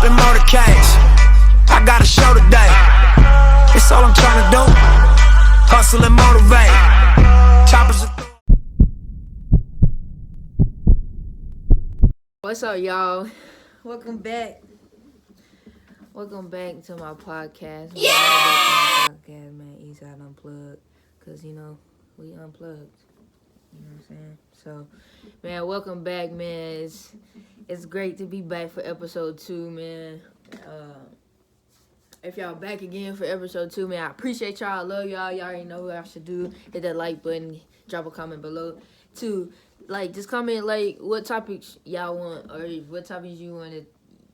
in motorcades. I got a show today. It's all I'm trying to do. Hustle and motivate. Choppers. What's up, y'all? Welcome back. Welcome back to my podcast. Yeah! Podcast, man. Eastside Unplugged. Because, you know, we unplugged. You know what I'm saying? So, man, welcome back, man. It's great to be back for episode 2, man. If y'all back again for episode 2, man, I appreciate y'all. I love y'all. Y'all already know what I should do. Hit that like button. Drop a comment below. 2, like, just comment, like, what topics y'all want, or what topics you want to,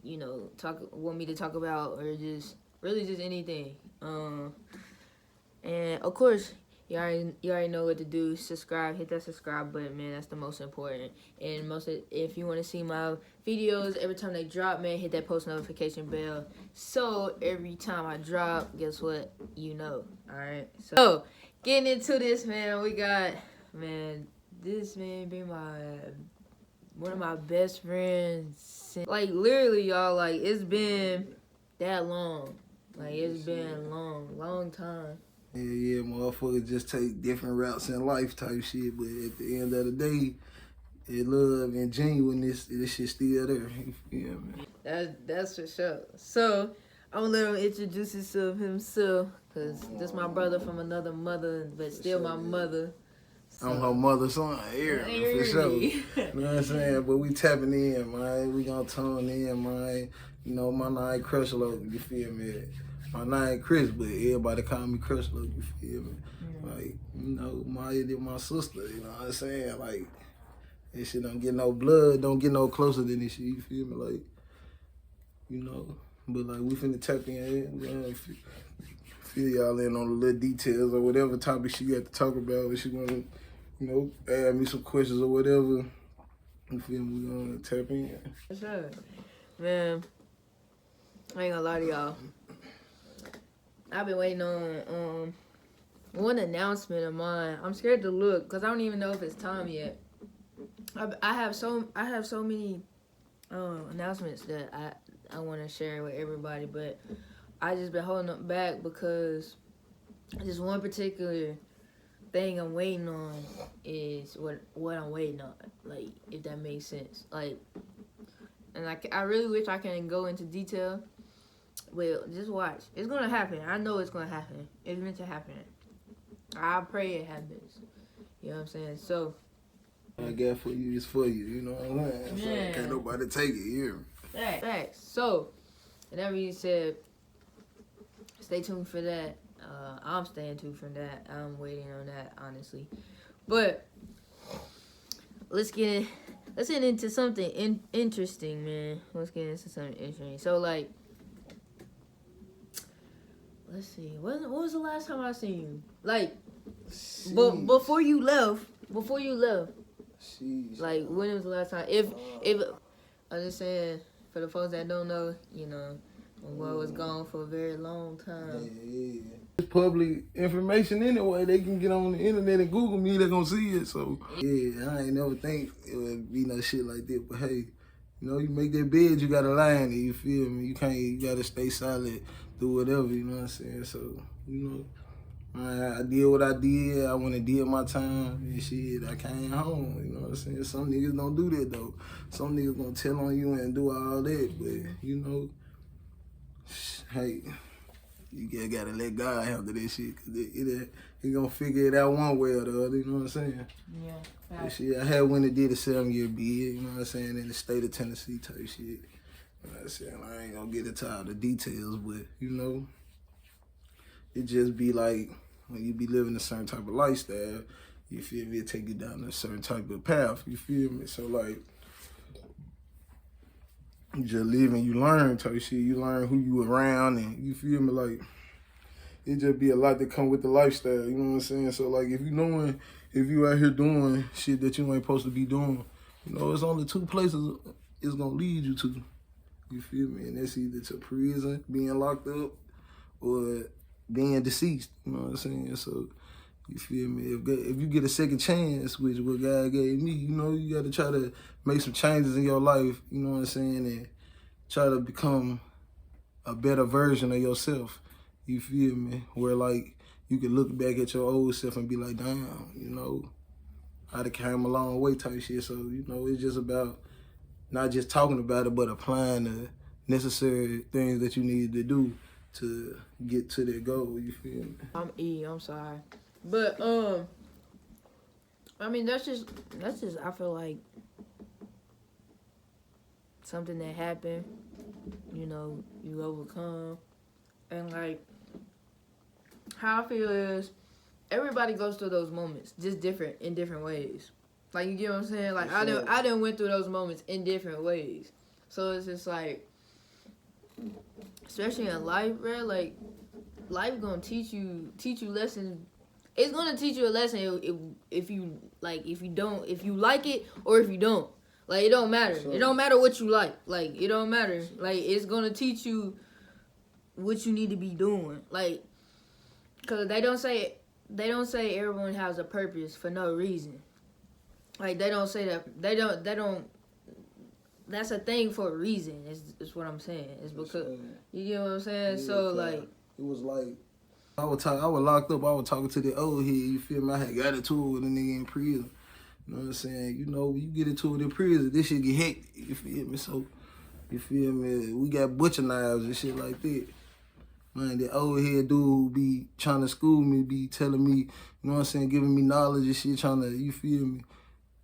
you know, want me to talk about, or just, really just anything. And, of course, you already know what to do. Subscribe. Hit that subscribe button, man. That's the most important. And if you want to see my videos every time they drop, man, hit that post notification bell. So every time I drop, guess what? You know. All right. So getting into this, man, we got, man, this man be one of my best friends. Like, literally, y'all, like, it's been that long. Like, it's been a long time. Yeah, motherfuckers just take different routes in life type shit, but at the end of the day, love and genuineness, this shit still there. Yeah, man. That's for sure. So, I'm gonna let him introduce himself, because this my brother from another mother, but still my mother. So. I'm her mother's son, for sure. You know what I'm saying? But we tapping in, man. We gonna tune in, man. You know, my name Crush Low, you feel me? My name Chris, but everybody call me Crush Low, you feel me? Yeah. Like, you know, Maya did my sister, you know what I'm saying? Like, this shit don't get no blood, don't get no closer than this shit, you feel me? Like, you know, but like, we finna tap in, we gonna fill y'all in on the little details or whatever topic she got to talk about, if she wanna, you know, ask me some questions or whatever, you feel me? We gonna tap in. For sure. Man, I ain't gonna lie to y'all. I've been waiting on one announcement of mine. I'm scared to look because I don't even know if it's time yet. I have so many announcements that I want to share with everybody, but I just been holding them back because just one particular thing I'm waiting on is what I'm waiting on. Like, if that makes sense. Like, and I really wish I can go into detail. Well, just watch. It's gonna happen. I know it's gonna happen. It's meant to happen. I pray it happens. You know what I'm saying? So, I got for you is for you. You know what I'm saying? So can't nobody take it here. Facts. So, and that being said, stay tuned for that. I'm staying tuned for that. I'm waiting on that, honestly. But let's get into something interesting, man. Let's get into something interesting. So, like, let's see. What was the last time I seen you? Like, before you left. Jeez. Like, when was the last time? If I'm just saying, for the folks that don't know, you know, my boy was gone for a very long time. Yeah. It's public information anyway. They can get on the internet and Google me. They're gonna see it. So yeah, I ain't never think it would be no shit like that. But hey, you know, you make that bed, you gotta lie in it. You feel me? You gotta stay solid. Do whatever, you know what I'm saying? So, you know, I did what I did. I went and did my time and shit. I came home, you know what I'm saying? Some niggas don't do that, though. Some niggas gonna tell on you and do all that, but, you know, hey, you gotta let God handle that shit, because he gonna figure it out one way or the other, you know what I'm saying? Yeah. That shit, I had went and did a 7-year bid, you know what I'm saying, in the state of Tennessee type shit. You know what I'm saying? I ain't gonna get into all the details, but, you know, it just be like, when you be living a certain type of lifestyle, you feel me, it take you down a certain type of path, you feel me? So, like, you just live and you learn type shit. You learn who you around and, you feel me, like, it just be a lot that come with the lifestyle, you know what I'm saying? So, like, if you out here doing shit that you ain't supposed to be doing, you know, it's only 2 places it's gonna lead you to. You feel me? And that's either to prison, being locked up, or being deceased. You know what I'm saying? So, you feel me? If you get a second chance, which what God gave me, you know, you got to try to make some changes in your life. You know what I'm saying? And try to become a better version of yourself. You feel me? Where like you can look back at your old self and be like, damn, you know, I done came a long way type shit. So, you know, it's just about not just talking about it, but applying the necessary things that you need to do to get to that goal. You feel me? I'm sorry. But I mean that's just I feel like something that happened, you know, you overcome. And like how I feel is everybody goes through those moments, just different in different ways. Like you get what I'm saying? Like I done went through those moments in different ways. So it's just like, especially in life, bro, like life gonna teach you lessons. It's gonna teach you a lesson if you like it or if you don't. Like it don't matter. It don't matter what you like. Like it don't matter. Like it's gonna teach you what you need to be doing. Like, cause they don't say everyone has a purpose for no reason. Like they don't say that. They don't. That's a thing for a reason. Is what I'm saying. It's because you get what I'm saying. Yeah, so like it was like I was locked up. I was talking to the old head. You feel me? I had got into it with a nigga in prison. You know what I'm saying? You know, you get into it in prison, this shit get hectic. You feel me? So you feel me? We got butcher knives and shit like that. Man, the old head dude who be trying to school me, be telling me, you know what I'm saying, giving me knowledge and shit, trying to, you feel me,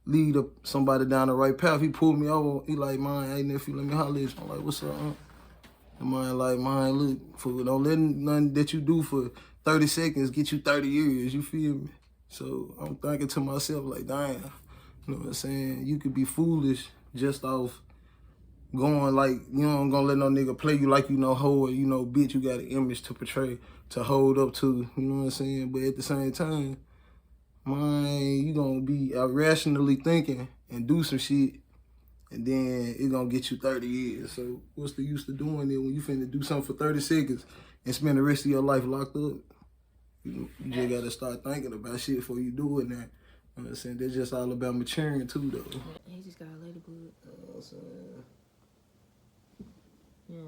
lead up somebody down the right path. He pulled me over. He like, man, hey nephew, let me holler at you. I'm like, what's up, huh? And man, like, man, look, don't let nothing that you do for 30 seconds get you 30 years, you feel me? So I'm thinking to myself, like, damn, you know what I'm saying? You could be foolish just off going like, you know, I'm gonna let no nigga play you like you know hoe, you know, bitch, you got an image to portray, to hold up to, you know what I'm saying? But at the same time, man, you gonna be irrationally thinking and do some shit, and then it gonna get you 30 years. So what's the use of doing it when you finna do something for 30 seconds and spend the rest of your life locked up? You just gotta start thinking about shit before you do it now. You know what I'm saying? That's just all about maturing too, though. he just got a ladybug. You know what I'm saying? Yeah.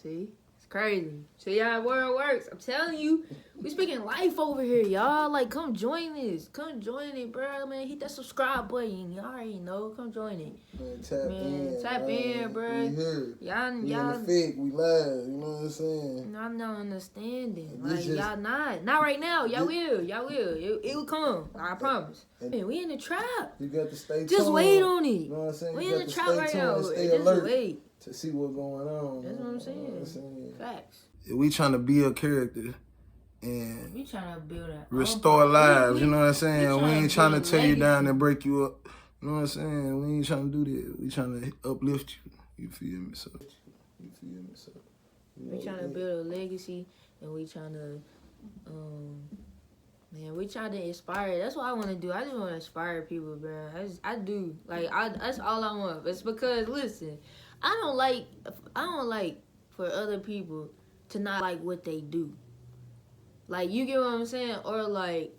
See? It's crazy. See how the world works. I'm telling you, we speaking life over here, y'all. Like, come join this. Come join it, bro. Man, hit that subscribe button. Y'all already know. Come join it. Man, tap in, bro. We here. Y'all, we in effect. We live. You know what I'm saying? I'm not understanding. This Like, just, y'all not right now. Y'all will. It will come. I promise. Man, we in the trap. You got to stay tuned. Just wait on it. You know what I'm saying? We in the trap right now. Stay Just alert wait. to see what's going on. That's what I'm saying. You know what I'm saying? Facts. We trying to be a character and We trying to build a restore lives. You know what I'm saying? We ain't trying to tear you legacy. down and break you up. You know what I'm saying? We ain't trying to do that. We trying to uplift you. You feel me? So, you feel me? So, we trying to build a legacy, and we trying to, man, we trying to inspire. That's what I want to do. I just want to inspire people, bro. I do. Like, that's all I want. It's because, listen, I don't like for other people to not like what they do. Like, you get what I'm saying? Or like,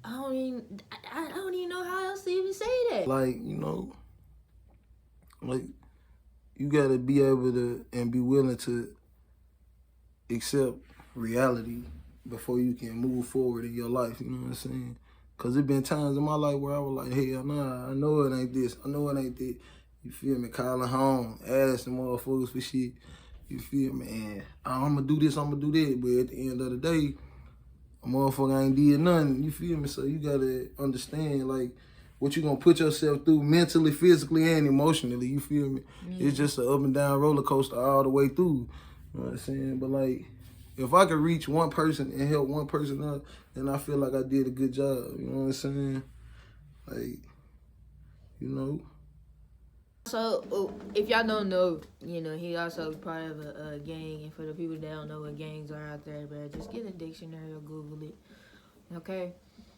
I don't even know how else to even say that. like, you know, like, you gotta be able to and be willing to accept reality before you can move forward in your life. You know what I'm saying? Cause it been times in my life where I was like, hey, nah, I know it ain't this. I know it ain't that. You feel me? Calling home, asking motherfuckers for shit. You feel me? And I'm gonna do this, I'm gonna do that. But at the end of the day, a motherfucker ain't did nothing. You feel me? So you gotta understand, like, what you gonna put yourself through mentally, physically, and emotionally. You feel me? Yeah. It's just an up and down roller coaster all the way through. You know what I'm saying? But like, if I could reach one person and help one person out, then I feel like I did a good job. You know what I'm saying? Like, you know. So, if y'all don't know, you know, he also part of a gang. And for the people that don't know what gangs are out there, bro, just get a dictionary or Google it, okay?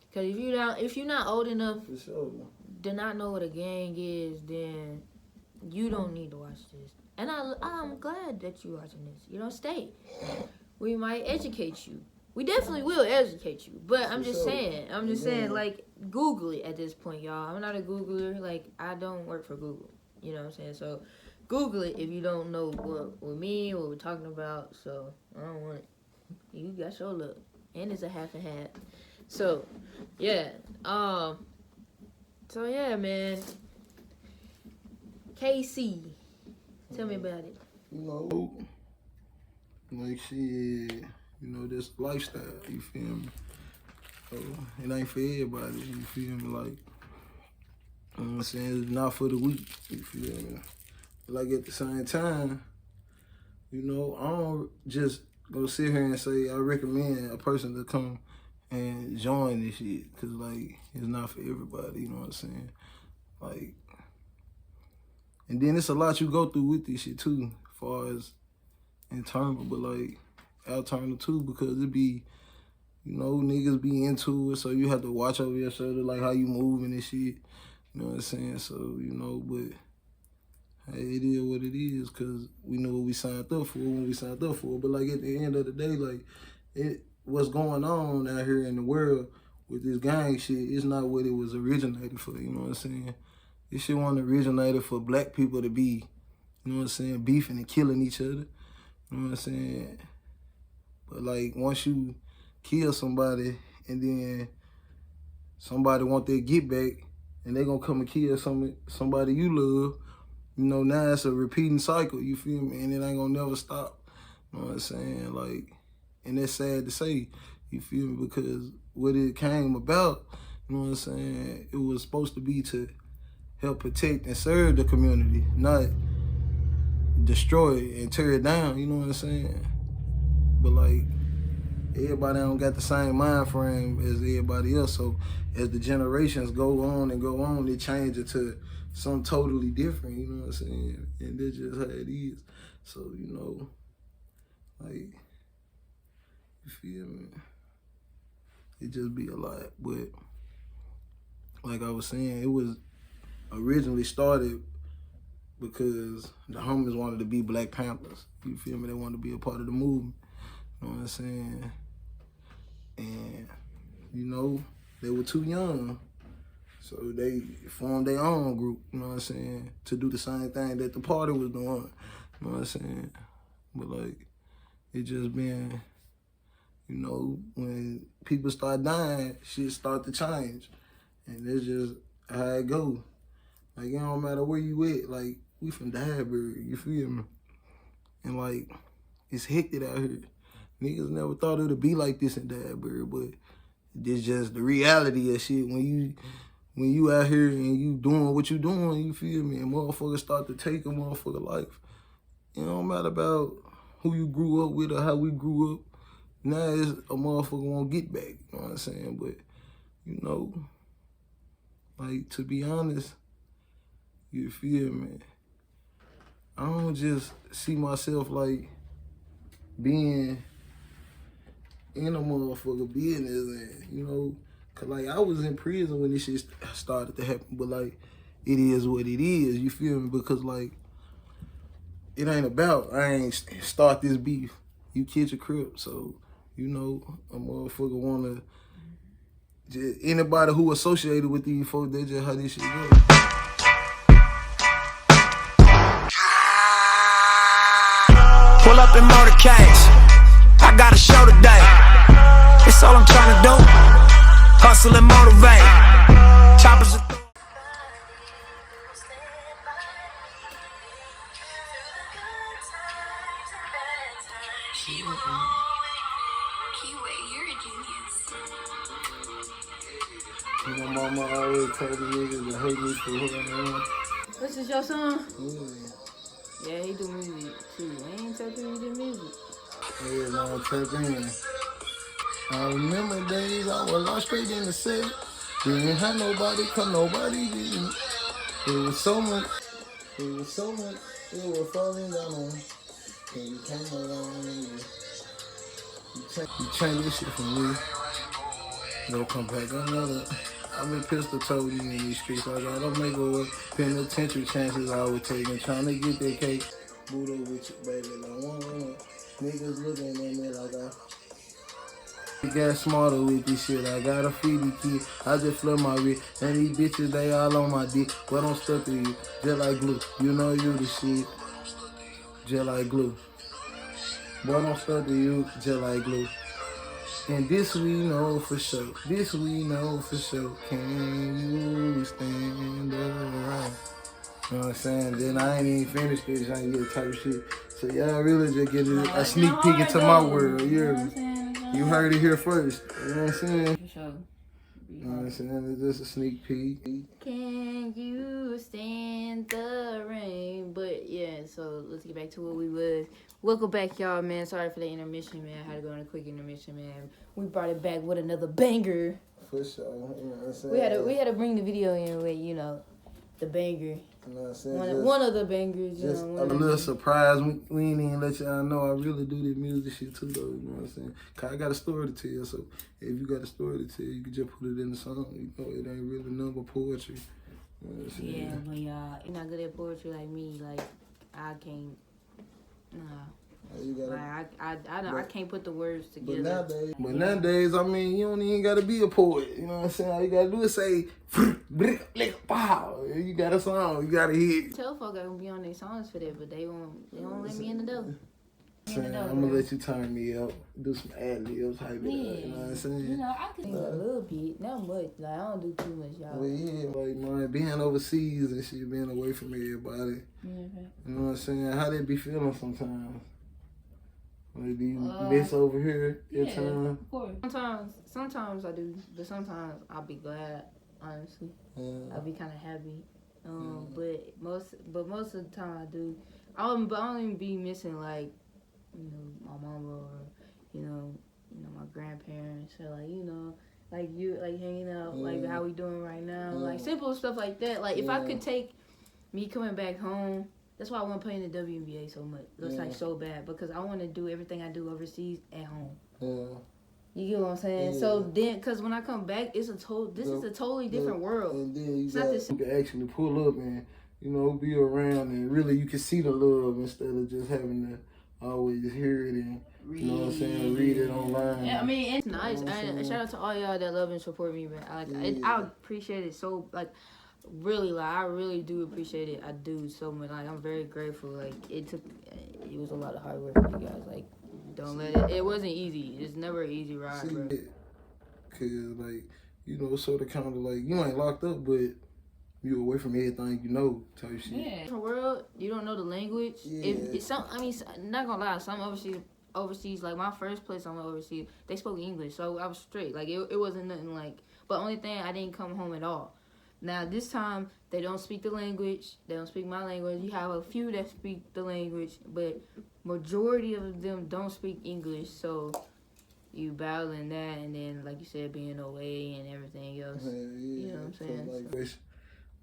Because if you're not old enough to not know what a gang is, then you don't need to watch this. And I'm glad that you're watching this. You know, stay. We might educate you. We definitely will educate you. But I'm just saying, like, Google it at this point, y'all. I'm not a Googler. Like, I don't work for Google. You know what I'm saying? So, Google it if you don't know what we're talking about. So I don't want it. You got your look, and it's a half and half. So yeah, so yeah, man. KC, tell me about it. You know, like shit, this lifestyle, you feel me? So it ain't for everybody, you feel me? Like, you know what I'm saying? It's not for the weak, you feel me? Like at the same time, I don't just go sit here and say I recommend a person to come and join this shit, cause like it's not for everybody, you know what I'm saying? Like, and then it's a lot you go through with this shit too, as far as internal, but like external too, because it be, niggas be into it, so you have to watch over your shoulder, like how you moving and shit, you know what I'm saying? So, but hey, it is what it is, cause we know what we signed up for when we signed up for. But like at the end of the day, like what's going on out here in the world with this gang shit, it's not what it was originated for, you know what I'm saying? This shit wasn't originated for black people to be, you know what I'm saying, beefing and killing each other, you know what I'm saying? But like once you kill somebody and then somebody want their get back and they gonna come and kill somebody you love, now it's a repeating cycle, you feel me? And it ain't gonna never stop, you know what I'm saying? Like, and that's sad to say, you feel me? Because what it came about, you know what I'm saying, it was supposed to be to help protect and serve the community, not destroy it and tear it down, you know what I'm saying? But like, everybody don't got the same mind frame as everybody else, so as the generations go on, it changes to something totally different, you know what I'm saying? And that's just how it is. So, like, you feel me? It just be a lot. But like I was saying, it was originally started because the homies wanted to be Black Panthers. You feel me? They wanted to be a part of the movement. You know what I'm saying? And, they were too young. So they formed their own group, you know what I'm saying, to do the same thing that the party was doing, you know what I'm saying? But like, it just been, when people start dying, shit start to change. And that's just how it go. Like, it don't matter where you at, like, we from Diabury, you feel me? And like, it's hectic out here. Niggas never thought it'd be like this in Diabury, but it's just the reality of shit. When you out here and you doing what you doing, you feel me, and motherfuckers start to take a motherfucker life. It don't matter about who you grew up with or how we grew up. Now it's a motherfucker won't get back, you know what I'm saying? But, like, to be honest, you feel me, I don't just see myself like being in a motherfucker business and, cause like I was in prison when this shit started to happen, but like it is what it is, you feel me? Because like it ain't about, I ain't start this beef. You killed your CRIP, so a motherfucker wanna, just anybody who associated with these folks, they just how this shit go. Pull up in motorcades, I got a show today. It's all I'm trying to do, hustle and motivate. Choppers My mama always told the niggas to hate me for who I am. This is your son? Yeah. Yeah, he do music too. I ain't tapping you do music. Yeah, man, tap in. I remember days I was lost straight in the set. Didn't have nobody, cause nobody didn't. It was so much, it was falling down on me. And you came along and you changed this shit for me. They'll come back another. I've been pistol toting in these streets. I gotta make a way. Penitentiary chances I was taking. Trying to get that cake. Buddha with you, baby. I want niggas looking at me like Got smarter with this shit. I got a freebie kid. I just flip my wrist. And these bitches, they all on my dick. But I'm stuck to you. Just like glue. You know you the shit. Just like glue. But I'm stuck to you. Just like glue. And this we know for sure. This we know for sure. Can you stand around? You know what I'm saying? Then I ain't even finished this. I ain't get type of shit. So y'all really just get a sneak peek into my world. You heard it here first. You know what I'm saying? For sure. You know what I'm saying? It's just a sneak peek. Can you stand the rain? But yeah, so let's get back to what we was. Welcome back, y'all, man. Sorry for the intermission, man. I had to go on a quick intermission, man. We brought it back with another banger. For sure. You know what I'm saying? We had to bring the video in with, you know, the banger. You know what I'm saying? One of the bangers, you Just know. a little surprise. We ain't even let y'all know I really do this music shit too, though. You know what I'm saying? Cause I got a story to tell. So if you got a story to tell, you can just put it in the song. You know, it ain't really nothing but poetry. You know what I'm saying? Yeah, but you're not good at poetry like me. Like, I can't. Nah. You gotta, I can't put the words together. But nowadays, I mean, you don't even gotta be a poet. You know what I'm saying? All you gotta do is say, pow. You got a song. You got a hit. Tell folk I gonna be on their songs for that, but they won't let me in the door. I'm gonna let you turn me up, do some ad-libs, hype it up, you know what I'm saying? You know, I could sing a little bit, not much. Like, I don't do too much, y'all. Well, yeah, like, man, being overseas and shit, being away from everybody, you know what I'm saying? How they be feeling sometimes? Like, do you miss over here at times? Of course. Sometimes I do, but sometimes I'll be glad, honestly. I'll be kind of happy. But most of the time I do. I don't even be missing, like, you know, my mama or, you know, my grandparents or, like, you know, like you, like hanging out, like how we doing right now, like simple stuff like that. Like, if I could take me coming back home, that's why I want to play in the WNBA so much. It's like so bad because I want to do everything I do overseas at home. You get what I'm saying? So then, because when I come back, this is a totally different world. And then you can actually pull up and, you know, be around and really you can see the love instead of just having to always hear it and, you know what I'm saying, read it online. Yeah, I mean, it's nice. And shout out to all y'all that love and support me, man. I appreciate it so, like, really, like, I really do appreciate it. I do so much. Like, I'm very grateful. Like, it was a lot of hard work for you guys. Like, don't let it. It wasn't easy. It's never an easy ride, bro. Cause like, you know, sort of kind of like you ain't locked up, but you away from everything you know, type shit. Yeah. In the world, you don't know the language. I mean, not gonna lie, some overseas, like my first place I went overseas, they spoke English, so I was straight. Like it wasn't nothing like. But only thing I didn't come home at all. Now this time they don't speak the language. They don't speak my language. You have a few that speak the language, but majority of them don't speak English. So you battling that, and then like you said, being away and everything else. You know what I'm saying?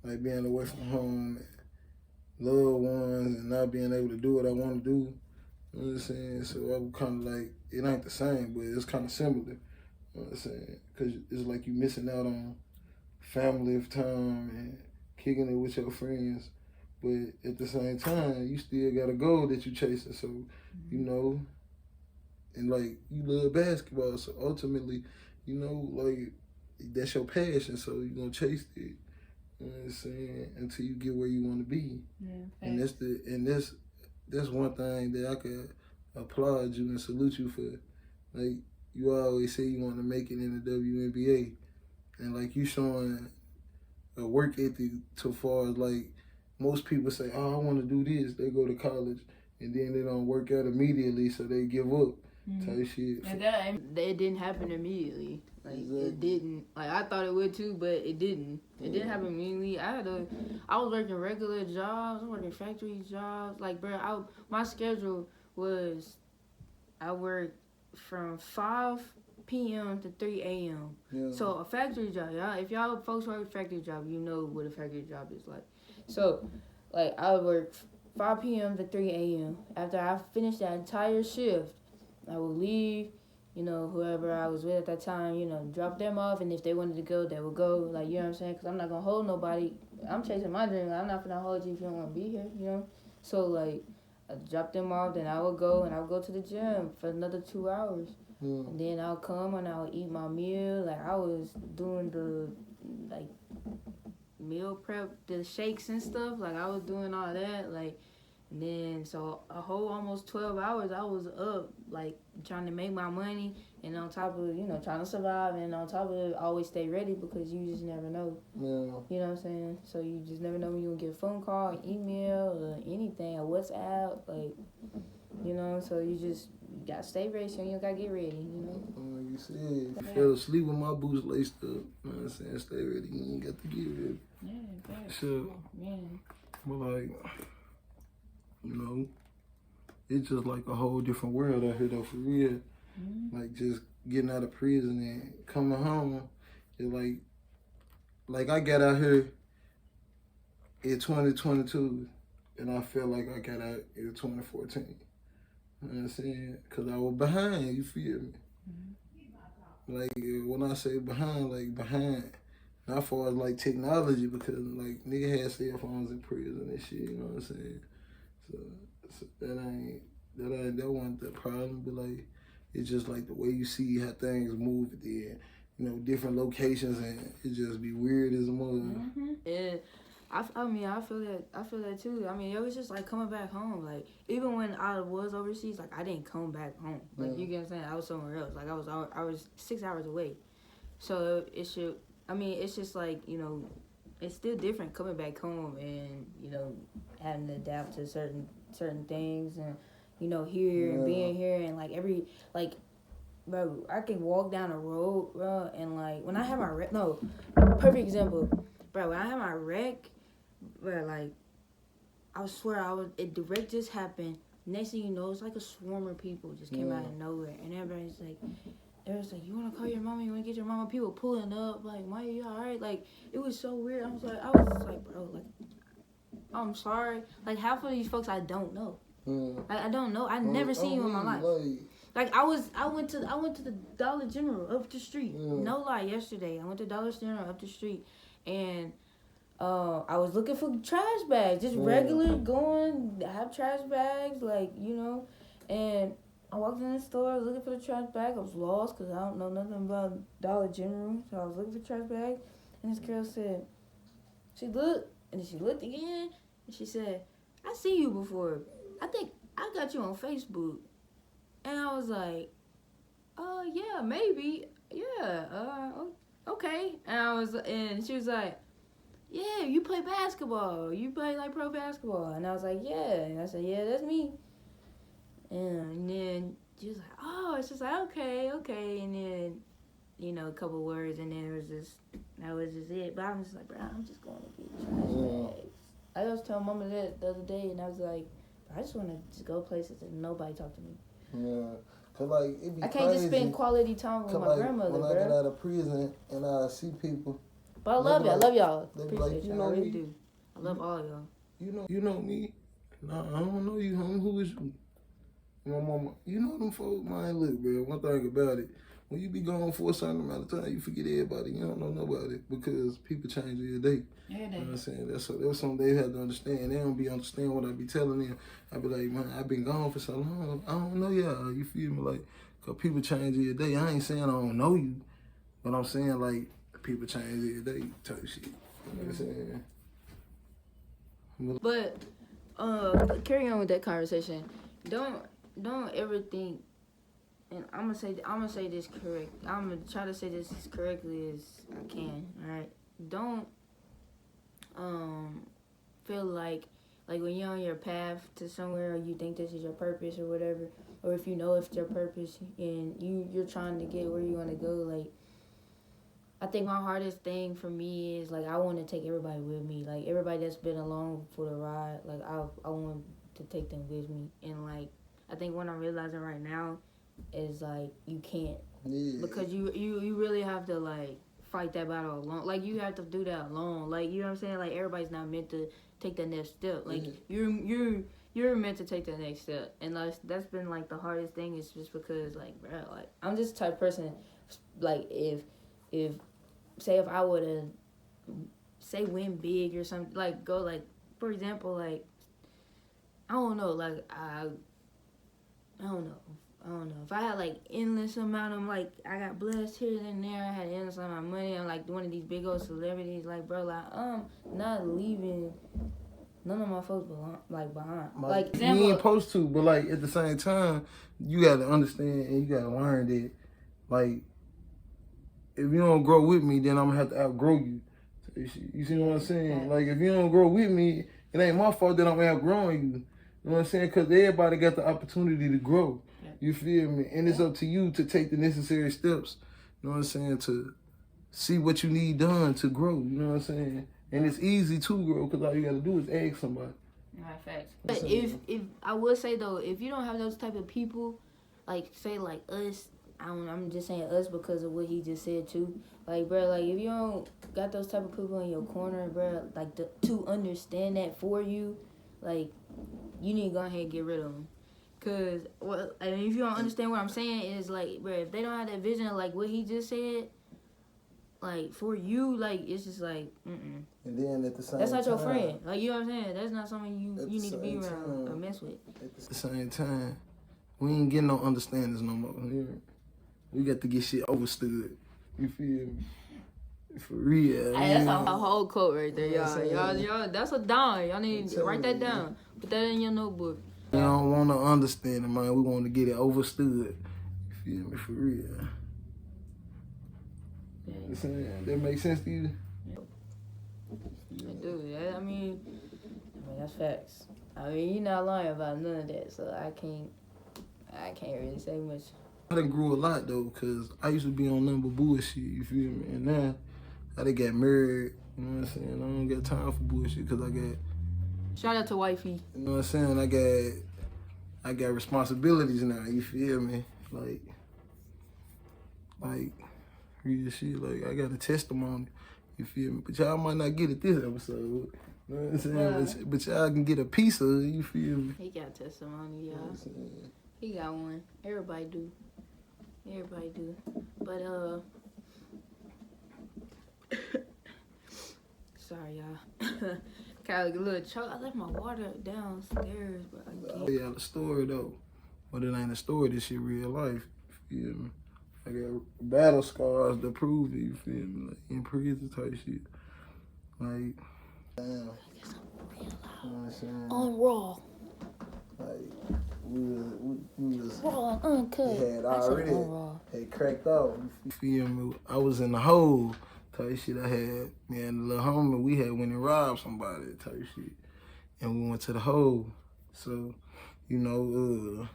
Like being away from home, and loved ones, and not being able to do what I want to do. You know what I'm saying? So I was kind of like, it ain't the same, but it's kind of similar. You know what I'm saying? Because it's like you missing out on family time and kicking it with your friends. But at the same time, you still got a goal that you chasing. So, you know, and like, you love basketball. So ultimately, you know, like, that's your passion. So you're going to chase it. You know what I'm saying? Until you get where you want to be. Yeah, and that's one thing that I could applaud you and salute you for. Like, you always say you want to make it in the WNBA. And like, you showing a work ethic so far as like, most people say, oh, I want to do this. They go to college and then they don't work out immediately, so they give up. Type shit. And it didn't happen immediately. Like, it didn't. Like, I thought it would too, but it didn't. It didn't happen immediately. I was working regular jobs. I was working factory jobs. Like, bro, my schedule was, I worked from 5 p.m. to 3 a.m. Yeah. So a factory job, y'all. If y'all folks work a factory job, you know what a factory job is like. So, like, I would work 5 p.m. to 3 a.m. After I finished that entire shift, I would leave, you know, whoever I was with at that time, you know, drop them off, and if they wanted to go, they would go, like, you know what I'm saying? Because I'm not going to hold nobody. I'm chasing my dream. I'm not going to hold you if you don't want to be here, you know? So, like, I dropped them off, then I would go, and I would go to the gym for another 2 hours. And then I'll come and I'll eat my meal. Like I was doing the like meal prep, the shakes and stuff. Like I was doing all that. Like, and then so a whole almost 12 hours I was up, like trying to make my money, and on top of trying to survive, and on top of it always stay ready because you just never know. Yeah. You know what I'm saying? So you just never know when you'll get a phone call, an email, or anything, a WhatsApp, like So you gotta stay ready, so you gotta get ready. Like you said, I fell asleep with my boots laced up. You know what I'm saying? Stay ready. You ain't got to get ready. Yeah, Sure. man. But like, it's just like a whole different world out here though, for real. Like just getting out of prison and coming home, it's like I got out here in 2022, and I felt like I got out in 2014. You know what I'm saying? Because I was behind, you feel me? Like, when I say behind, not far as like technology, because like nigga had cell phones in prison and shit, you know what I'm saying? So that wasn't the problem, but like, it's just like the way you see how things move there, different locations, and it just be weird as a mother. Yeah. I feel that too. I mean, it was just like coming back home. Like even when I was overseas, like I didn't come back home. Like you get what I'm saying? I was somewhere else. Like I was 6 hours away. So it's just like it's still different coming back home and having to adapt to certain things and here and being here and like bro, I can walk down the road, bro, and like when I have my perfect example, bro. When I have my wreck. But like, I swear the wreck just happened. Next thing you know, it's like a swarm of people just came out of nowhere, and everybody's like, you wanna call your mama? You wanna get your mama? People pulling up, like, Maya, you alright? Like, it was so weird. I was just like, bro, like, I'm sorry. Like, half of these folks I don't know. I don't know. I never seen you in my life. Like I went to the Dollar General up the street. No lie, yesterday I went to Dollar General up the street, and. I was looking for trash bags, just regular going, have trash bags, and I walked in the store, I was looking for the trash bag. I was lost because I don't know nothing about Dollar General, so I was looking for trash bags, and this girl said, she looked, and then she looked again, and she said, I see you before. I think I got you on Facebook. And I was like, yeah, maybe, yeah, okay. And she was like, yeah, you play basketball. You play like pro basketball. And I was like, yeah. And I said, yeah, that's me. And then she was like, oh, it's just like, okay. And then, a couple words, and then that was just it. But I'm just like, bro, I'm just going to get trash bags. I was telling Mama that the other day, and I was like, I just want to just go places and nobody talk to me. Yeah. Cause like, it be I can't just spend quality time with my grandmother, when bro. I get out of prison and I see people. But I love y'all. I love y'all. They be Appreciate like, y'all. I really do. I love all y'all. You know me. Nah, I don't know you, homie. Who is you? My mama. You know them folks, man. Look, bro. One thing about it, when you be gone for a certain amount of time, you forget everybody. You don't know nobody because people change every day. Yeah, you know what I'm saying? That's something they have to understand. They don't be understand what I be telling them. I be like, man, I've been gone for so long. I don't know y'all. You feel me? Like, cause people change every day. I ain't saying I don't know you, but I'm saying like people change every day type shit. You know what I'm saying? But carry on with that conversation. Don't ever think. And I'm gonna say this correct. I'm gonna try to say this as correctly as I can. All right. Don't feel like when you're on your path to somewhere, or you think this is your purpose or whatever, or if you know it's your purpose and you're trying to get where you want to go. Like, I think my hardest thing for me is like I want to take everybody with me. Like everybody that's been along for the ride. Like I want to take them with me. And like I think what I'm realizing right now is like you can't, because you really have to like fight that battle alone. Like you have to do that alone. Like, you know what I'm saying? Like everybody's not meant to take the next step. Like you're meant to take the next step. And like that's been like the hardest thing, is just because like, bro, like I'm just the type of person, like if say if I would have win big or something, like go like, for example, like I don't know, like I don't know. I don't know. If I had like endless amount of like, I got blessed here and there. I had endless amount of money. I'm like one of these big old celebrities. Like, bro, like not leaving none of my folks behind. Like, you example, ain't supposed to, but like at the same time, you gotta understand and you gotta learn that, like, if you don't grow with me, then I'm gonna have to outgrow you. You see what I'm saying? Like, if you don't grow with me, it ain't my fault that I'm outgrowing you. You know what I'm saying? Because everybody got the opportunity to grow. You feel me? And it's up to you to take the necessary steps, you know what I'm saying, to see what you need done to grow, you know what I'm saying? And it's easy to grow because all you got to do is ask somebody. Right, facts. But if I would say, though, if you don't have those type of people, like, say, like, us, I'm just saying us because of what he just said, too. Like, bro, like, if you don't got those type of people in your corner, bro, like, to understand that for you, like, you need to go ahead and get rid of them. Because, well, I mean, if you don't understand what I'm saying, is like, bro, if they don't have that vision of, like, what he just said, like, for you, like, it's just like, And then at the same time, that's not your friend. Like, you know what I'm saying? That's not someone you need to be around or mess with. At the same time, we ain't getting no understandings no more. We got to get shit overstood. You feel me? For real. Hey, that's a whole quote right there, y'all. That's a dime. Y'all need to write that down. Put that in your notebook. We don't want to understand it, man. We want to get it overstood. You feel me? For real. That makes sense to you? Dude, I mean, that's facts. I mean, you're not lying about none of that, so I can't really say much. I done grew a lot, though, because I used to be on number bullshit, you feel me? And now, I done got married, you know what I'm saying? I don't got time for bullshit, because I got... Shout out to wifey. You know what I'm saying? I got responsibilities now, you feel me? Like, real shit, like, I got a testimony, you feel me? But y'all might not get it this episode, you know what I'm saying? But y'all can get a piece of it, you feel me? He got testimony, y'all. He got one. Everybody do. But, sorry, y'all. Got like a little choke. I left my water downstairs, but I can't. Yeah, the story, though. But it ain't a story, this shit real life, you feel me? I got battle scars to prove it, you feel me? Like, in prison type shit. Like, damn. I guess I'm real loud. You know what I'm saying? On Raw. Like, we was Raw and uncut. had already had cracked off. You feel me? I was in the hole type shit. I had me and the little homie. We had went and robbed somebody type shit, and we went to the hole. So, you know,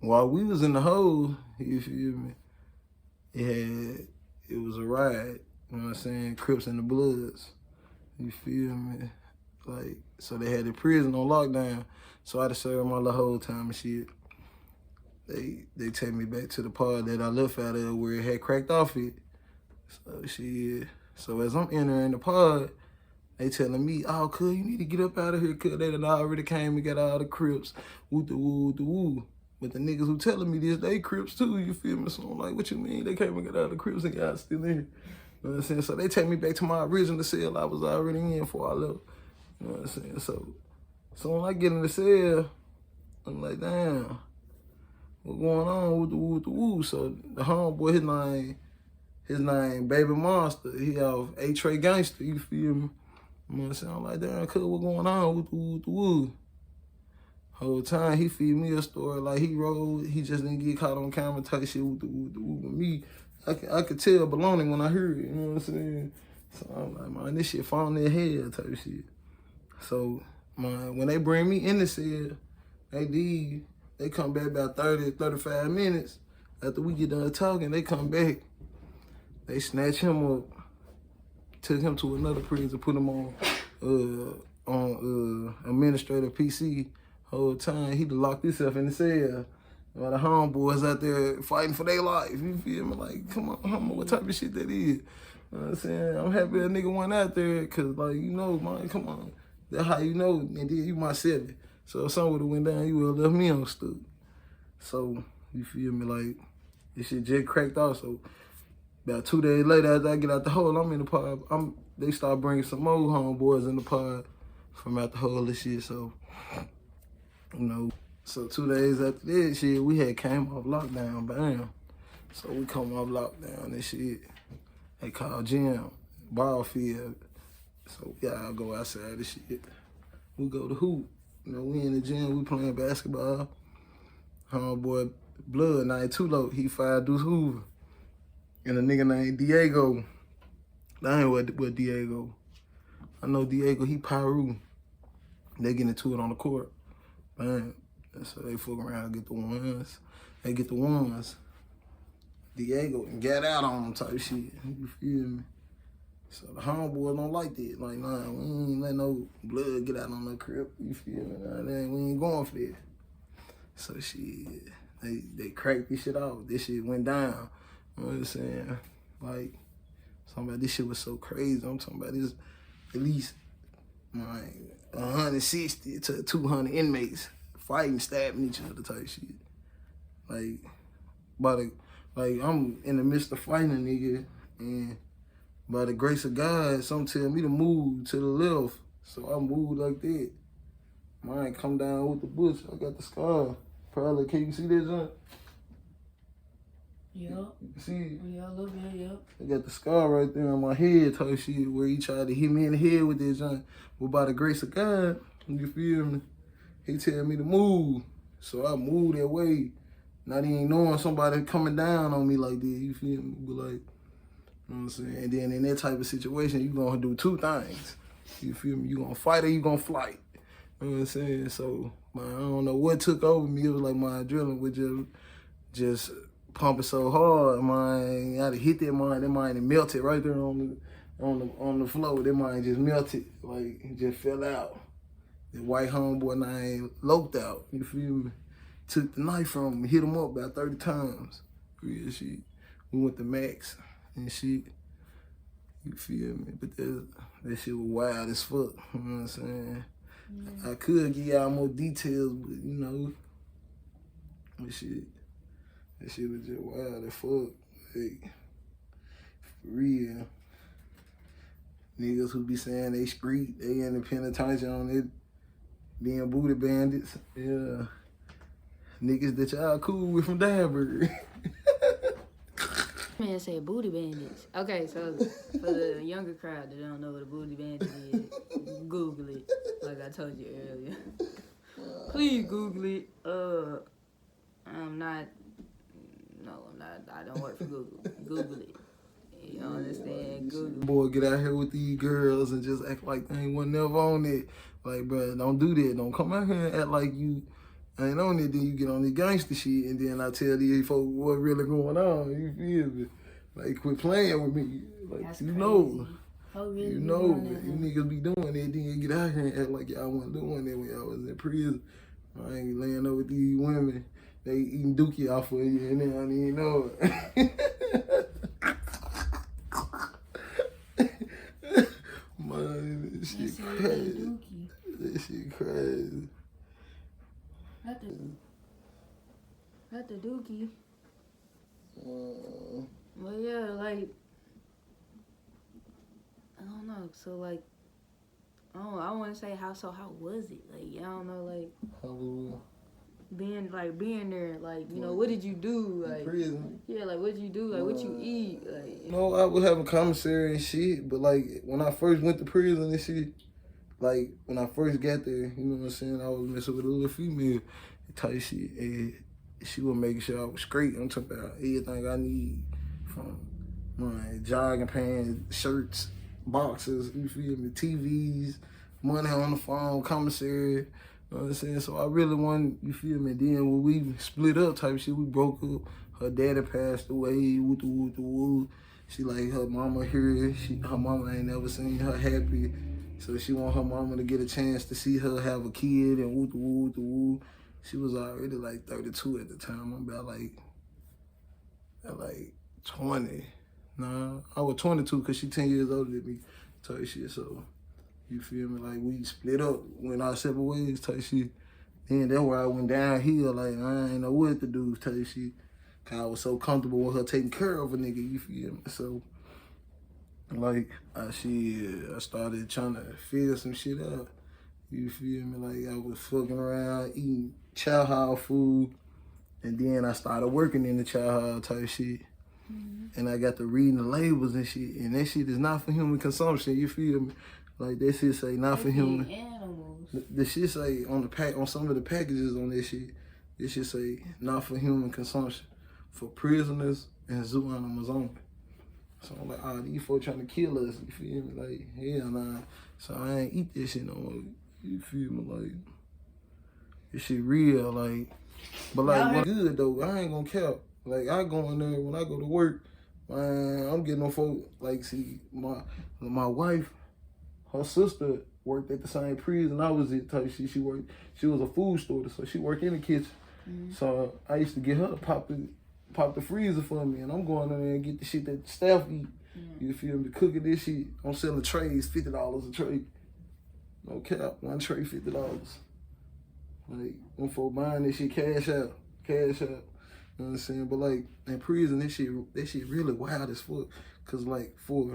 while we was in the hole, you feel me? It was a riot. You know what I'm saying? Crips and the Bloods. You feel me? Like, so they had the prison on lockdown. So I had to serve my little whole time and shit. They take me back to the pod that I left out of where it had cracked off it. So shit. So as I'm entering the pod, they telling me, oh, cuz, you need to get up out of here, cuz they done already came and got all the Crips. Woo the woo the woo. But the niggas who telling me this, they Crips too, you feel me? So I'm like, what you mean? They came and got all the Crips and y'all still in here. You know what I'm saying? So they take me back to my original cell I was already in before I left. You know what I'm saying? So when I get in the cell, I'm like, damn, what going on with the woo? So the homeboy, his name Baby Monster. He off A-Tray Gangster, you feel me? You know what I'm saying? I'm like, damn, cuz, what going on with the woo? Whole time he feed me a story like he rolled, he just didn't get caught on camera type shit with the woo. With me, I could tell baloney when I heard it, you know what I'm saying? So I'm like, man, this shit falling in their head type shit. So, man, when they bring me in the cell, they come back about 30, 35 minutes. After we get done talking, they come back. They snatch him up, took him to another prison, put him on administrative PC. Whole time, he locked himself in the cell. While the homeboys out there fighting for their life. You feel me? Like, come on, homie, what type of shit that is? You know what I'm saying? I'm happy a nigga went out there, cause like, you know, man, come on. That's how you know, and then you my city. So if something would've went down, you would've left me on stood. So, you feel me? Like, this shit just cracked off. So, about 2 days later, after I get out the hole, I'm in the pod. They start bringing some more homeboys in the pod from out the hole and shit. So, you know, So 2 days after that shit, we had came off lockdown, bam. So we come off lockdown and shit. They call gym, ball field. So we all go outside and shit. We go to hoop. You know, we in the gym, we playing basketball. Homeboy Blood, night too low. He fired Deuce Hoover. And a nigga named Diego. I ain't what Diego. I know Diego, he Pyru. They get into it on the court. Man, so they fuck around and get the ones. They get the ones. Diego and get out on them type shit. You feel me? So the homeboy don't like that. Like, nah, we ain't let no blood get out on no crib. You feel me? Nah, we ain't going for that. So shit, they cracked this shit off. This shit went down. You know what I'm saying? Like, this shit was so crazy. I'm talking about this at least 160 to 200 inmates fighting, stabbing each other type shit. Like, I'm in the midst of fighting a nigga, and by the grace of God, some tell me to move to the left. So I moved like that. Mine come down with the bush. I got the scar. Probably, can you see that, John? Yup. See? Yeah, a little bit, yup. I got the scar right there on my head type shit where he tried to hit me in the head with this, John. But by the grace of God, you feel me? He tell me to move. So I moved that way. Not even knowing somebody coming down on me like that, you feel me? But like, you know what I'm saying? And then in that type of situation, you gonna do two things. You feel me? You gonna fight or you gonna flight. You know what I'm saying? So, man, I don't know what took over me. It was like my adrenaline was just pumping so hard, man. I had to hit that mine. That mine it melted right there on the floor. That mine just melted, like it just fell out. The white homeboy name loped out. You feel me? Took the knife from him, hit him up about 30 times. Real shit. We went to Max and shit. You feel me? But that shit was wild as fuck. You know what I'm saying? I could give y'all more details, but you know, that shit was just wild as fuck. Like, for real. Niggas who be saying they street, they in the penitentiary on it, being booty bandits. Yeah. Niggas that y'all cool with from Danbury. Man said booty bandits. Okay, so for the younger crowd that don't know what a booty bandit is, Google it, like I told you earlier. Please Google it. I'm not. I don't work for Google. Google it. You don't understand? Google. Boy, get out here with these girls and just act like they ain't one never on it. Like, bro, don't do that. Don't come out here and act like you ain't on it. Then you get on the gangster shit, and then I tell these folks what really going on. You feel me? Like, quit playing with me. Like, That's you crazy. know. Really You know, you niggas be doing it, then you get out here and act like y'all wasn't doing it when y'all was in prison. I ain't laying up with these women. They eating dookie off of you, and then I didn't even know it. Man, this shit crazy. This shit crazy. Not the dookie. Well, yeah, like, I don't know. So, like, I want to say how was it? Like, I don't know, like, being there, like, you know, what did you do? Like, prison. Yeah, like, what did you do? Like, what you eat? Like, you know, I was having commissary and shit, but, like, when I first went to prison and shit, like, when I first got there, you know what I'm saying, I was messing with a little female type shit, and she was making sure I was straight. I'm talking about everything I need, from my jogging pants, shirts, boxes, you feel me, TVs, money on the phone, commissary, you know what I'm saying? So I really wanted, you feel me, then when we split up type shit, we broke up, her daddy passed away, woo. She like, her mama here, her mama ain't never seen her happy, so she want her mama to get a chance to see her have a kid and woo. She was already like 32 at the time. I'm about like 20. Nah, I was 22 because she 10 years older than me type shit. So, you feel me? Like, we split up, went our separate ways type shit. Then that's where I went downhill. Like, I ain't know what to do type shit. Cause I was so comfortable with her taking care of a nigga, you feel me? So, like, I started trying to figure some shit out. You feel me? Like, I was fucking around, eating chow hall food, and then I started working in the chow hall type shit. And I got to reading the labels and shit, and that shit is not for human consumption. You feel me? Like that shit say not for human. Animals. The shit say on the pack on some of the packages on this shit, it should say not for human consumption, for prisoners and zoo animals only. So I'm like, these folks trying to kill us. You feel me? Like, hell nah. So I ain't eat this shit no more. You feel me? Like, this shit real. Like, but like, what's good though? I ain't gonna cap. Like, I go in there when I go to work, man, I'm getting on folk, like, see, my wife, her sister worked at the same prison I was at type shit. She was a food store, so she worked in the kitchen. So I used to get her to pop the freezer for me, and I'm going in there and get the shit that the staff eat. You feel me? Cooking this shit. I'm selling trays, $50 a tray. No cap, one tray, $50. Like, when folk buying this shit, cash out. You know what I'm saying? But like in prison, that shit really wild as fuck. Cause like for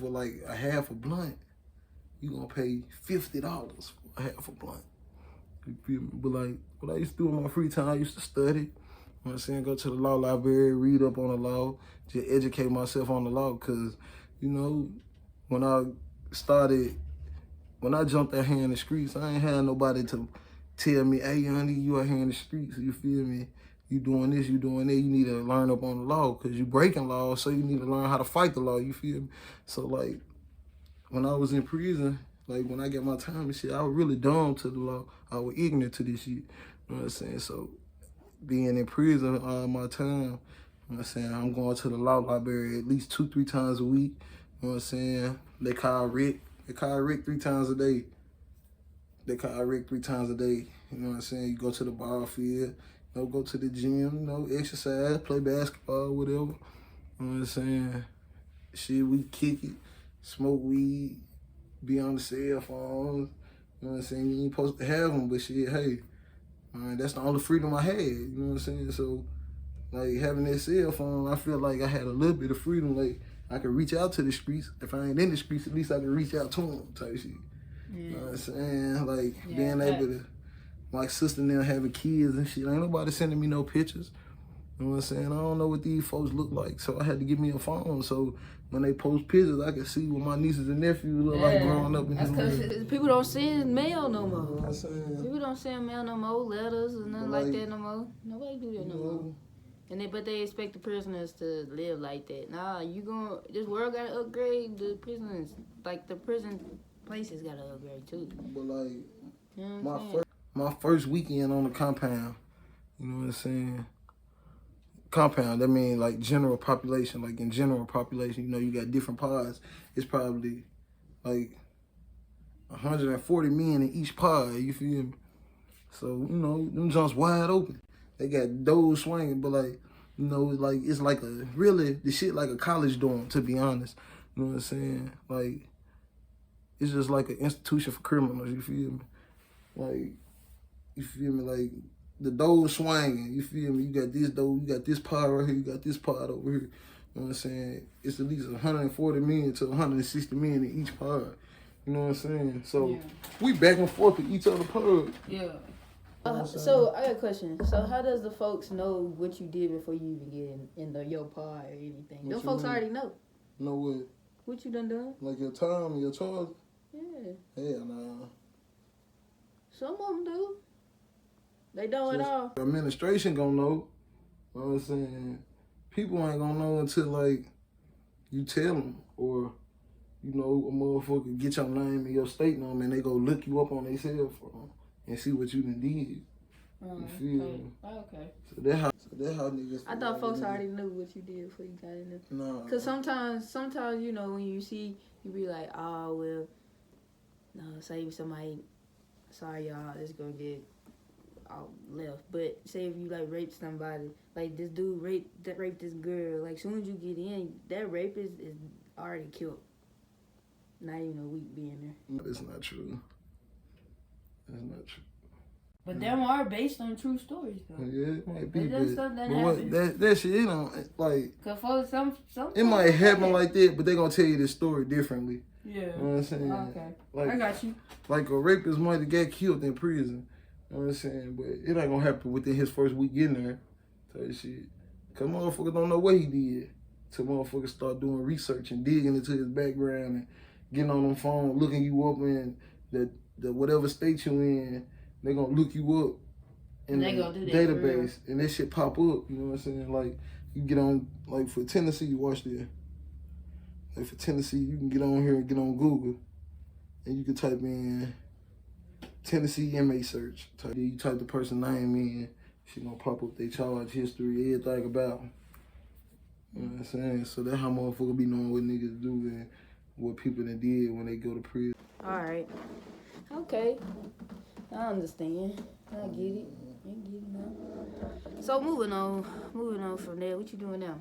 like a half a blunt, you gonna pay $50 for a half a blunt. You feel me? But like what I used to do in my free time, I used to study. You know what I'm saying? Go to the law library, read up on the law, just educate myself on the law. Cause, you know, when I jumped out here in the streets, I ain't had nobody to tell me, hey, honey, you out here in the streets, you feel me? You doing this, you doing that, you need to learn up on the law, because you breaking laws, so you need to learn how to fight the law, you feel me? So, like, when I was in prison, like, when I got my time and shit, I was really dumb to the law. I was ignorant to this shit, you know what I'm saying? So, being in prison all my time, you know what I'm saying, I'm going to the law library at least 2-3 times a week, you know what I'm saying? They call Rick 3 times a day. You know what I'm saying? You go to the ball field, you know, go to the gym, you know, exercise, play basketball, whatever. You know what I'm saying? Shit, we kick it, smoke weed, be on the cell phones. You know what I'm saying? You ain't supposed to have them, but shit, hey, that's the only freedom I had. You know what I'm saying? So, like, having that cell phone, I feel like I had a little bit of freedom. Like, I could reach out to the streets. If I ain't in the streets, at least I could reach out to them type shit. You know what I'm saying? Like, being able to, like, sister now having kids and shit. Ain't nobody sending me no pictures. You know what I'm saying? I don't know what these folks look like, so I had to get me a phone. So when they post pictures, I can see what my nieces and nephews look like growing up in That's because people don't send mail no more. You know what I'm saying? People don't send mail no more, letters or nothing like that no more. Nobody do that no more. But they expect the prisoners to live like that. Nah, this world gotta upgrade the prisoners. Like, the prison places gotta upgrade too. But like, you know my first weekend on the compound, you know what I'm saying? Compound, that means like general population. Like in general population, you know, you got different pods. It's probably like 140 men in each pod, you feel me? So, you know, them jumps wide open. They got doors swinging, but like, you know, like it's like the shit like a college dorm, to be honest. You know what I'm saying? Like, it's just like an institution for criminals, you feel me? Like, you feel me? Like, the doors swinging, you feel me? You got this door, you got this pod right here, you got this pod over here. You know what I'm saying? It's at least 140 million to 160 million in each pod. You know what I'm saying? So, we back and forth to each other pod. Yeah. So, I got a question. So, how does the folks know what you did before you even get in your pod or anything? Them folks already know. Know what? What you done? Like your time, your charge? Yeah. Hell nah. Some of them do. They don't at all. The administration gonna know. You know what I'm saying? People ain't gonna know until, like, you tell them. Or, you know, a motherfucker get your name and your state number and they go look you up on their cell phone and see what you done did. You feel me? Okay. So that's how niggas. I thought folks already knew what you did before you got in there. Nah. Cause sometimes, you know, when you see, you be like, oh, well, no, say somebody, sorry y'all, it's gonna get all left. But say if you like raped somebody, like this dude raped this girl, like soon as you get in, that rapist is already killed. Not even a week being there. It's not true. That's not true. But them are based on true stories, though. Yeah, it might be. But that shit, you know, like, cause for some it might happen like that, but they gonna tell you the story differently. Yeah. You know what I'm saying? Okay. Like, I got you. Like a rapist might have got killed in prison. You know what I'm saying? But it ain't gonna happen within his first week in there. Type shit. Cause motherfuckers don't know what he did. Till motherfuckers start doing research and digging into his background and getting on the phone, looking you up in the whatever state you in. They gonna look you up in the database and that shit pop up. You know what I'm saying? Like you get on, like for Tennessee, you watch this. Like for Tennessee, you can get on here and get on Google, and you can type in Tennessee inmate search. You type the person name in, she gonna pop up their charge history, everything about them. You know what I'm saying? So that's how motherfuckers be knowing what niggas do and what people done did when they go to prison. Alright. Okay. I understand. I get it. Now. So moving on from there, what you doing now?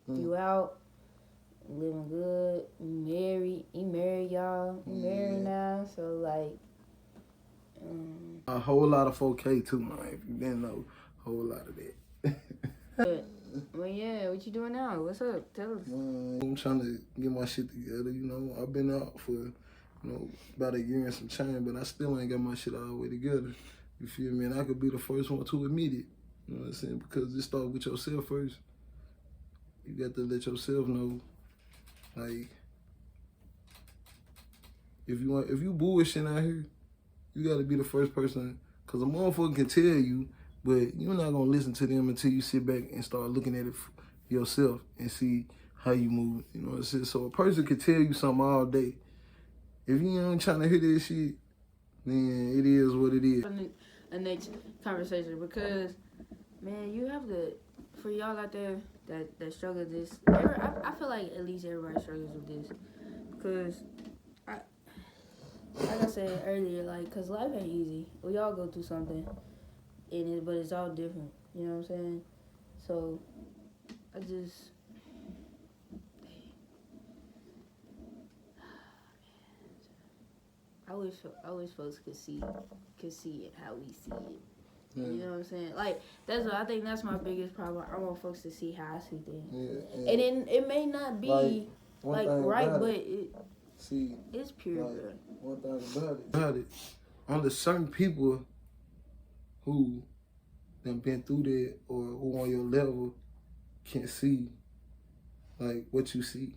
You out, living good, you married y'all, you married now, so like a whole lot of 4K too, man. If you didn't know, a whole lot of that. Well, yeah, what you doing now? What's up? Tell us. I'm trying to get my shit together, you know. I've been out for, you know, about a year and some change, but I still ain't got my shit all the way together. You feel me? And I could be the first one to admit it. You know what I'm saying? Because it starts with yourself first. You got to let yourself know, like, if you bullshitting out here, you got to be the first person. Because a motherfucker can tell you, but you're not going to listen to them until you sit back and start looking at it yourself and see how you move. You know what I'm saying? So a person can tell you something all day. If you ain't trying to hear this shit, then it is what it is. A next conversation, because, man, you have to, for y'all out there that struggle with this, I feel like at least everybody struggles with this. Because, like I said earlier, like, because life ain't easy. We all go through something. But it's all different, you know what I'm saying? So, I wish folks could see it how we see it. Yeah. You know what I'm saying? Like, I think that's my biggest problem. I want folks to see how I see things. Yeah. And then it may not be like right, but it's pure. Like, one thing about it, only certain people who done been through that or who on your level can see like what you see.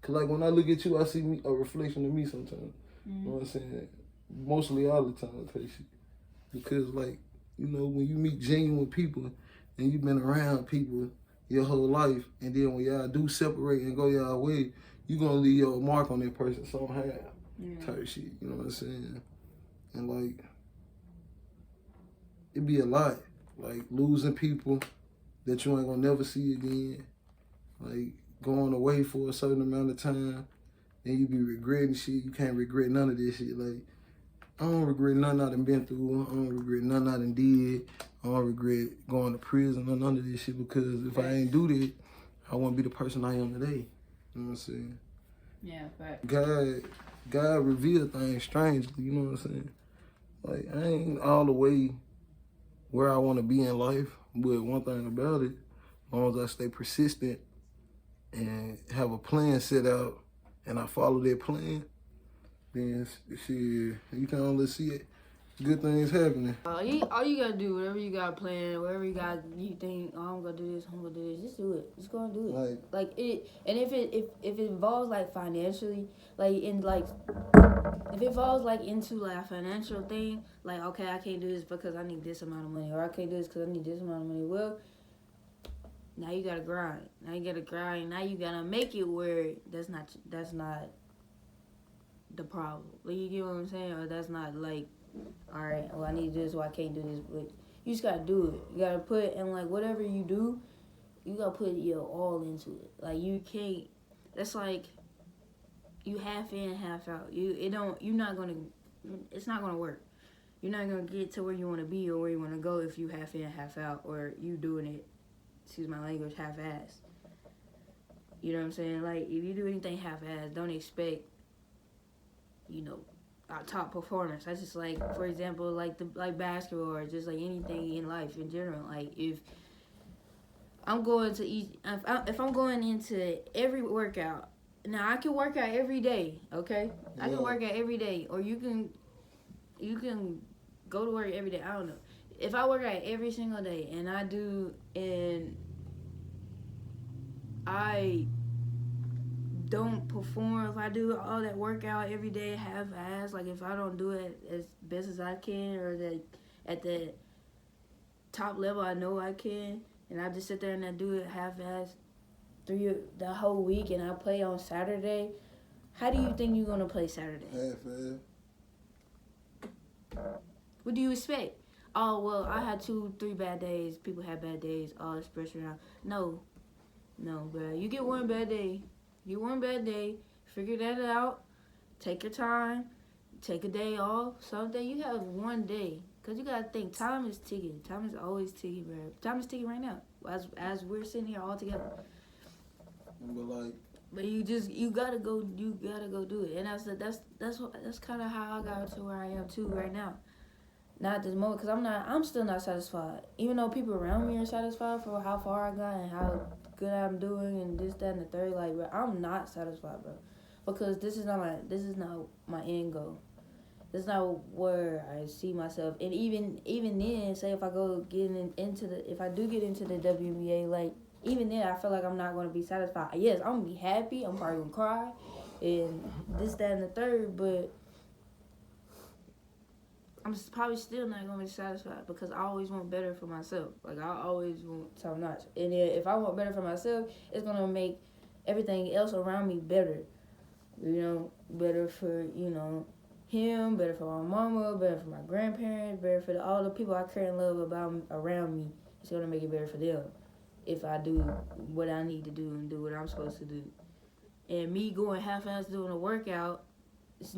Cause like when I look at you, I see a reflection of me sometimes. You know what I'm saying? Mostly all the time, because like, you know, when you meet genuine people and you've been around people your whole life, and then when y'all do separate and go y'all way, you gonna leave your mark on that person somehow. Type shit. You know what I'm saying? And like, it be a lot. Like losing people that you ain't gonna never see again. Like going away for a certain amount of time, and you be regretting shit. You can't regret none of this shit. Like, I don't regret nothing I done been through. I don't regret nothing I done did. I don't regret going to prison or none of this shit, because if I ain't do that, I wouldn't be the person I am today. You know what I'm saying? Yeah, fact. God revealed things strangely, you know what I'm saying? Like, I ain't all the way where I want to be in life, but one thing about it, as long as I stay persistent and have a plan set out and I follow that plan, then shit, you can only see it. Good things happening. All you gotta do, whatever you got planned, whatever you think, oh, I'm gonna do this, just do it. Just go and do it. Like it, and if it involves like financially, like if it falls like into like a financial thing, like, okay, I can't do this because I need this amount of money, or I can't do this because I need this amount of money. Well, now you gotta grind. Now you gotta make it where that's not the problem. Like, you get what I'm saying? Or that's not like, all right, well, I need this, or I can't do this. But you just gotta do it. You gotta put, and like whatever you do, you gotta put your all into it. Like, you can't. That's like you half in, half out. It's not gonna work. You're not gonna get to where you want to be or where you want to go if you half in, half out, or you doing it, excuse my language, half-assed. You know what I'm saying? Like, if you do anything half-assed, don't expect, you know, our top performance. That's just like, for example, like basketball, or just like anything in life in general. Like, if I'm going into every workout now I can work out every day, okay? I can work out every day, or you can go to work every day. I don't know. If I work out every single day and I don't perform, if I do all that workout every day half-ass, like if I don't do it as best as I can, or that at the top level I know I can, and I just sit there and I do it half-ass through the whole week, and I play on Saturday, how do you think you're gonna play Saturday? Half-ass. What do you expect? Oh, well, I had 2-3 bad days. People have bad days. All this pressure around. No, bro. You get one bad day. Figure that out. Take your time. Take a day off. Someday you have one day. Because you got to think, time is ticking. Time is always ticking, bro. Time is ticking right now. As we're sitting here all together. But you gotta go do it. And that's kind of how I got to where I am too right now. Not at this moment, because I'm still not satisfied. Even though people around me are satisfied for how far I got and how good I'm doing and this, that, and the third, like, bro, I'm not satisfied, bro. Because this is not my end goal. This is not where I see myself. And even then, say if I go if I do get into the WNBA, like, even then I feel like I'm not going to be satisfied. Yes, I'm going to be happy. I'm probably going to cry and this, that, and the third, but I'm probably still not going to be satisfied because I always want better for myself. Like, I always want top notch. And if I want better for myself, it's going to make everything else around me better. You know, better for, him, better for my mama, better for my grandparents, better for all the people I care and love around me. It's going to make it better for them if I do what I need to do and do what I'm supposed to do. And me going half-ass doing a workout, you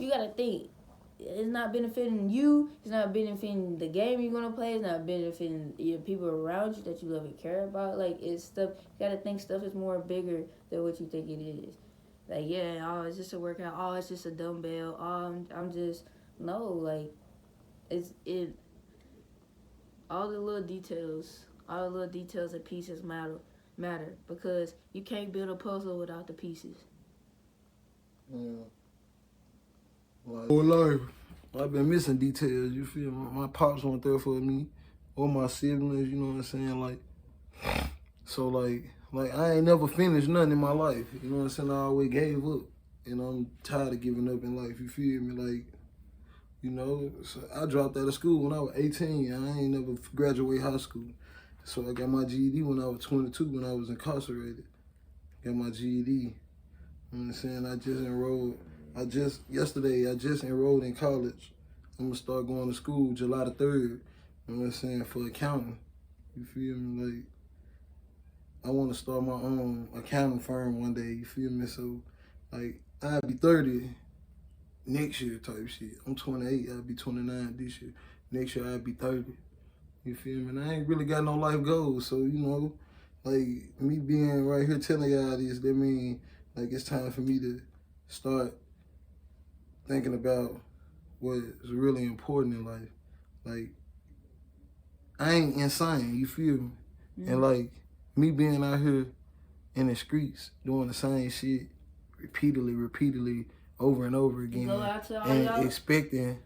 gotta think. It's not benefiting you. It's not benefiting the game you're gonna play. It's not benefiting your people around you that you love and care about. Like, it's stuff. You gotta think stuff is more bigger than what you think it is. Like, it's just a workout. Oh, it's just a dumbbell. I'm just no. Like, all the little details and pieces matter because you can't build a puzzle without the pieces. Yeah. Whole life, I've been missing details, you feel me? My pops weren't there for me, or my siblings, you know what I'm saying? Like, so like I ain't never finished nothing in my life, you know what I'm saying? I always gave up, and I'm tired of giving up in life, you feel me? Like, so I dropped out of school when I was 18, I ain't never graduated high school. So I got my GED when I was 22, when I was incarcerated. Got my GED. You know what I'm saying? Yesterday I just enrolled in college. I'm gonna start going to school July the 3rd. You know what I'm saying? For accounting. You feel me? Like, I want to start my own accounting firm one day. You feel me? So, like, I'll be 30 next year type shit. I'm 28. I'll be 29 this year. Next year I'll be 30. You feel me? And I ain't really got no life goals. So, like, me being right here telling y'all this, that mean, like, it's time for me to start thinking about what is really important in life. Like, I ain't insane, you feel me? Mm-hmm. And like, me being out here in the streets doing the same shit repeatedly over and over again, and expecting,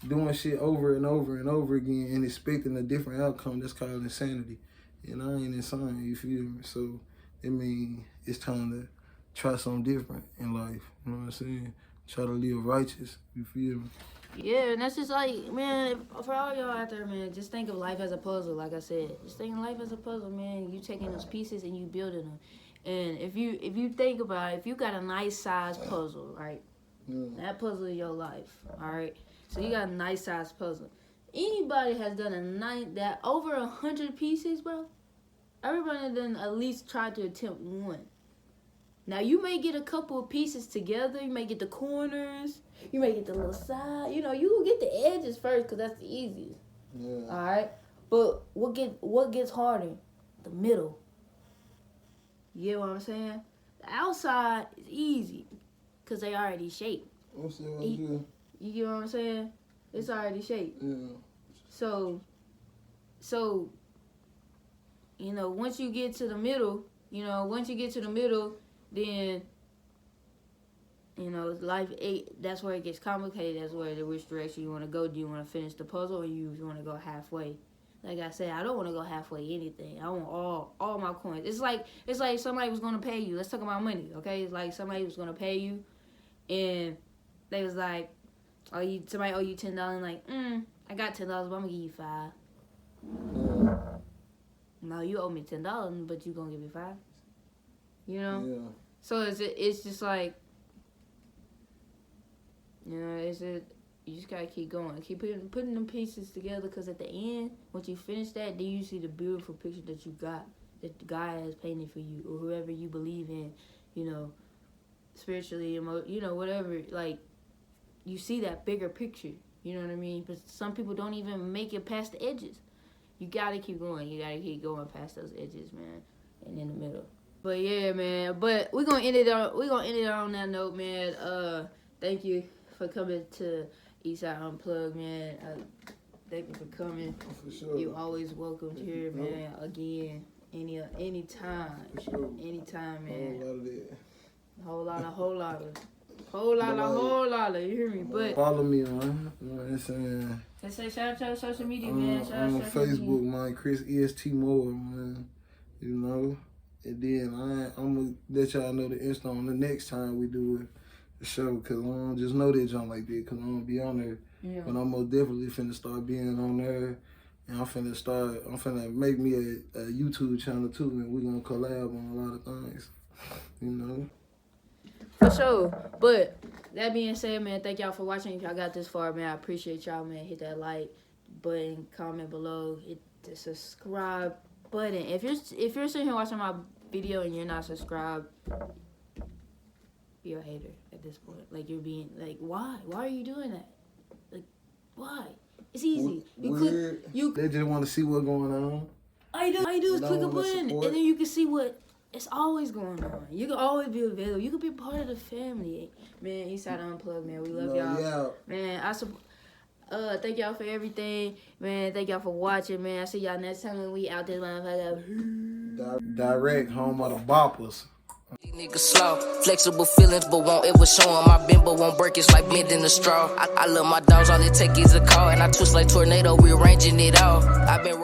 doing shit over and over again and expecting a different outcome, that's called insanity. And I ain't insane, you feel me? So, I mean, it's time to try something different in life, you know what I'm saying? Try to live righteous, you feel me? Yeah, and that's just like, man, for all y'all out there, man, just think of life as a puzzle, like I said. Just think of life as a puzzle, man. You taking those pieces and you building them. And if you think about it, if you got a nice size puzzle, right? Yeah. That puzzle is your life, all right? So you got a nice size puzzle. Anybody has done that over 100 pieces, bro? Everybody done at least tried to attempt one. Now, you may get a couple of pieces together. You may get the corners. You may get the little side. You will get the edges first because that's the easiest. Yeah. All right? But what gets harder? The middle. You get what I'm saying? The outside is easy because they already shaped. You get what I'm saying? It's already shaped. Yeah. So, once you get to the middle, You know, once you get to the middle, then, you know, life, that's where it gets complicated. That's where which direction you want to go. Do you want to finish the puzzle or you want to go halfway? Like I said, I don't want to go halfway anything. I want all my coins. It's like somebody was going to pay you. Let's talk about money, okay? It's like somebody was going to pay you, and they was like, somebody owe you $10. Like, I got $10, but I'm going to give you $5. No, you owe me $10, but you going to give me $5. You know? Yeah. So it's just like, you know, you just gotta keep going, keep putting them pieces together, because at the end, once you finish that, then you see the beautiful picture that you got, that God has painted for you, or whoever you believe in, you know, spiritually, you know, whatever. Like, you see that bigger picture. You know what I mean? But some people don't even make it past the edges. You gotta keep going. You gotta keep going past those edges, man, and in the middle. But yeah, man. But we're gonna end it on that note, man. Thank you for coming to Eastside Unplugged, man. Thank you for coming. For sure. You always welcome here, man. Again, anytime. For sure. Anytime, man. Whole lot of. You hear me? But follow me on. You know what I'm saying? Let's say shout out to your social media, man. Shout out on to social Facebook, media. man. Chris EST Moore, man. You know. And then I'm gonna let y'all know the Insta on the next time we do it. Show, because I don't just know that jump like that, because I'm gonna be on there. Yeah. But I'm most definitely finna start being on there, and I'm finna make me a YouTube channel too, and we're gonna collab on a lot of things, you know. For sure. But that being said, man, thank y'all for watching. If y'all got this far, man, I appreciate y'all, man. Hit that like button, comment below, hit the subscribe button. If you're sitting here watching my video and you're not subscribed, you're a hater at this point. Like, you're being like, why? Why are you doing that? Like, why? It's easy. They just want to see what's going on. All you do is click a button, and then you can see what it's always going on. You can always be available. You can be part of the family, man. Eastside Unplugged, man. We love y'all, man. Thank y'all for everything, man. Thank y'all for watching, man. I see y'all next time when we out there, motherfucker. Direct home of the boppers. These niggas slow, flexible feelings, but won't ever show them. My bend, but won't break, it's like bending a straw. I love my dogs, all they take is a call, and I twist like tornado, rearranging it all. I've been